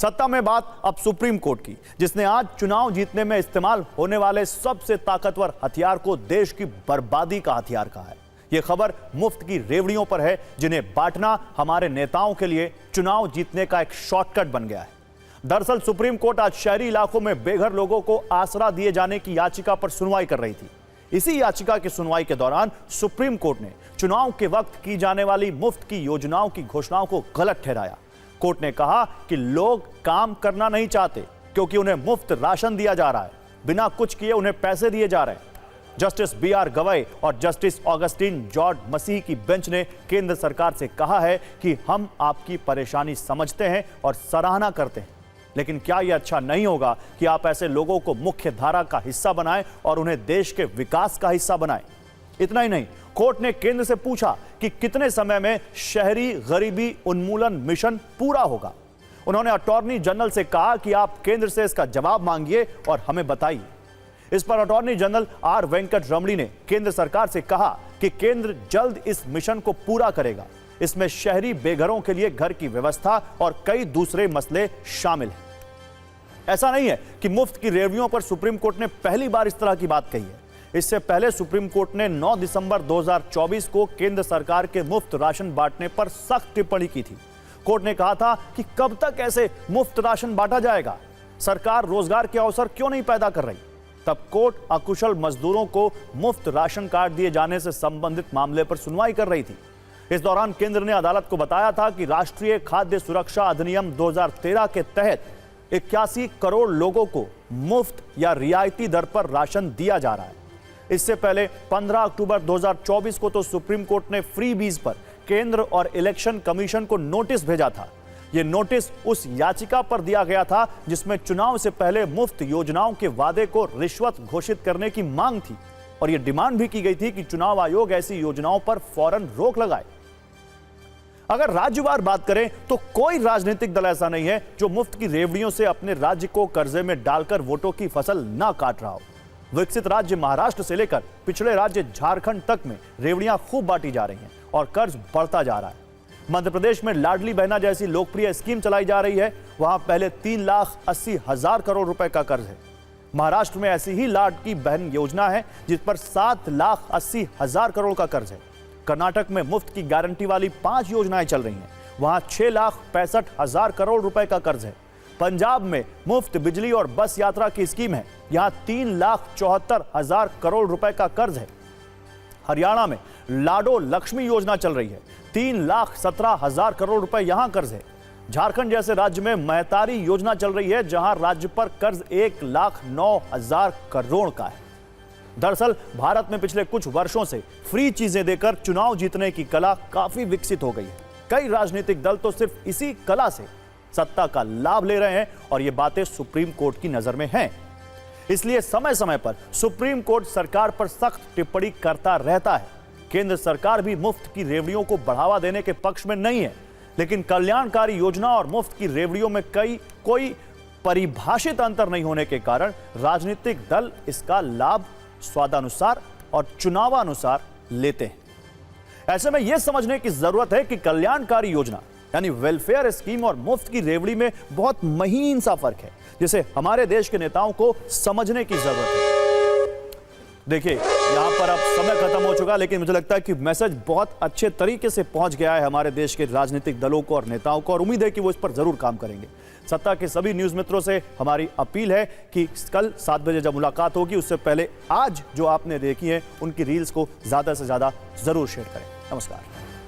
सत्ता में बात अब सुप्रीम कोर्ट की, जिसने आज चुनाव जीतने में इस्तेमाल होने वाले सबसे ताकतवर हथियार को देश की बर्बादी का हथियार कहा है। यह खबर मुफ्त की रेवड़ियों पर है, जिन्हें बांटना हमारे नेताओं के लिए चुनाव जीतने का एक शॉर्टकट बन गया है। दरअसल सुप्रीम कोर्ट आज शहरी इलाकों में बेघर लोगों को आसरा दिए जाने की याचिका पर सुनवाई कर रही थी। इसी याचिका की सुनवाई के दौरान सुप्रीम कोर्ट ने चुनाव के वक्त की जाने वाली मुफ्त की योजनाओं की घोषणाओं को गलत ठहराया। कोर्ट ने कहा कि लोग काम करना नहीं चाहते क्योंकि उन्हें मुफ्त राशन दिया जा रहा है, बिना कुछ किए उन्हें पैसे दिए जा रहे हैं। Justice B R. गवई और जस्टिस ऑगस्टिन जॉर्ज मसीह की बेंच ने केंद्र सरकार से कहा है कि हम आपकी परेशानी समझते हैं और सराहना करते हैं, लेकिन क्या यह अच्छा नहीं होगा कि आप ऐसे लोगों को मुख्य धारा का हिस्सा बनाएं और उन्हें देश के विकास का हिस्सा बनाएं। इतना ही नहीं, कोर्ट ने केंद्र से पूछा कि कितने समय में शहरी गरीबी उन्मूलन मिशन पूरा होगा। उन्होंने अटॉर्नी जनरल से कहा कि आप केंद्र से इसका जवाब मांगिए और हमें बताइए। इस पर अटॉर्नी जनरल आर वेंकट रमणी ने केंद्र सरकार से कहा कि केंद्र जल्द इस मिशन को पूरा करेगा। इसमें शहरी बेघरों के लिए घर की व्यवस्था और कई दूसरे मसले शामिल हैं। ऐसा नहीं है कि मुफ्त की रेवड़ियों पर सुप्रीम कोर्ट ने पहली बार इस तरह की बात कही है। इससे पहले सुप्रीम कोर्ट ने 9 दिसंबर 2024 को केंद्र सरकार के मुफ्त राशन बांटने पर सख्त टिप्पणी की थी। कोर्ट ने कहा था कि कब तक ऐसे मुफ्त राशन बांटा जाएगा, सरकार रोजगार के अवसर क्यों नहीं पैदा कर रही। तब कोर्ट अकुशल मजदूरों को मुफ्त राशन कार्ड दिए जाने से संबंधित मामले पर सुनवाई कर रही थी। इस दौरान केंद्र ने अदालत को बताया था कि राष्ट्रीय खाद्य सुरक्षा अधिनियम 2013 के तहत 81 करोड़ लोगों को मुफ्त या रियायती दर पर राशन दिया जा रहा है। इससे पहले 15 अक्टूबर 2024 को तो सुप्रीम कोर्ट ने फ्रीबीज पर केंद्र और इलेक्शन कमीशन को नोटिस भेजा था। यह नोटिस उस याचिका पर दिया गया था जिसमें चुनाव से पहले मुफ्त योजनाओं के वादे को रिश्वत घोषित करने की मांग थी और यह डिमांड भी की गई थी कि चुनाव आयोग ऐसी योजनाओं पर फौरन रोक लगाए। अगर राज्यवार बात करें तो कोई राजनीतिक दल ऐसा नहीं है जो मुफ्त की रेवड़ियों से अपने राज्य को कर्जे में डालकर वोटों की फसल ना काट रहा हो। विकसित राज्य महाराष्ट्र से लेकर पिछड़े राज्य झारखंड तक में रेवड़ियां खूब बांटी जा रही हैं और कर्ज बढ़ता जा रहा है। मध्य प्रदेश में लाडली बहना जैसी लोकप्रिय स्कीम चलाई जा रही है, वहां पहले 3,80,000 करोड़ रुपए का कर्ज है। महाराष्ट्र में ऐसी ही लाडली बहन योजना है जिस पर 7,80,000 करोड़ का कर्ज है। कर्नाटक में मुफ्त की गारंटी वाली 5 योजनाएं चल रही हैं, वहां 6,65,000 करोड़ रुपए का कर्ज है। पंजाब में मुफ्त बिजली और बस यात्रा की स्कीम है, यहां 3,74,000 करोड़ रुपए का कर्ज है। हरियाणा में लाडो लक्ष्मी योजना चल रही है, 3,17,000 करोड़ रुपए यहां कर्ज है। झारखंड जैसे राज्य में महतारी योजना चल रही है, जहां राज्य पर कर्ज 1,09,000 करोड़ का है। दरअसल भारत में पिछले कुछ वर्षों से फ्री चीजें देकर चुनाव जीतने की कला काफी विकसित हो गई है। कई राजनीतिक दल तो सिर्फ इसी कला से सत्ता का लाभ ले रहे हैं और ये बातें सुप्रीम कोर्ट की नजर में हैं। इसलिए समय समय पर सुप्रीम कोर्ट सरकार पर सख्त टिप्पणी करता रहता है। केंद्र सरकार भी मुफ्त की रेवड़ियों को बढ़ावा देने के पक्ष में नहीं है, लेकिन कल्याणकारी योजना और मुफ्त की रेवड़ियों में कोई परिभाषित अंतर नहीं होने के कारण राजनीतिक दल इसका लाभ स्वादानुसार और चुनावानुसार लेते हैं। ऐसे में यह समझने की जरूरत है कि कल्याणकारी योजना यानी वेलफेयर स्कीम और मुफ्त की रेवड़ी में बहुत महीन सा फर्क है, जिसे हमारे देश के नेताओं को समझने की जरूरत है। देखिए, यहां पर अब समय खत्म हो चुका, लेकिन मुझे लगता है कि मैसेज बहुत अच्छे तरीके से पहुंच गया है हमारे देश के राजनीतिक दलों को और नेताओं को, और उम्मीद है कि वो इस पर जरूर काम करेंगे। सत्ता के सभी न्यूज मित्रों से हमारी अपील है कि कल 7 बजे जब मुलाकात होगी उससे पहले आज जो आपने देखी है उनकी रील्स को ज्यादा से ज्यादा जरूर शेयर करें। नमस्कार।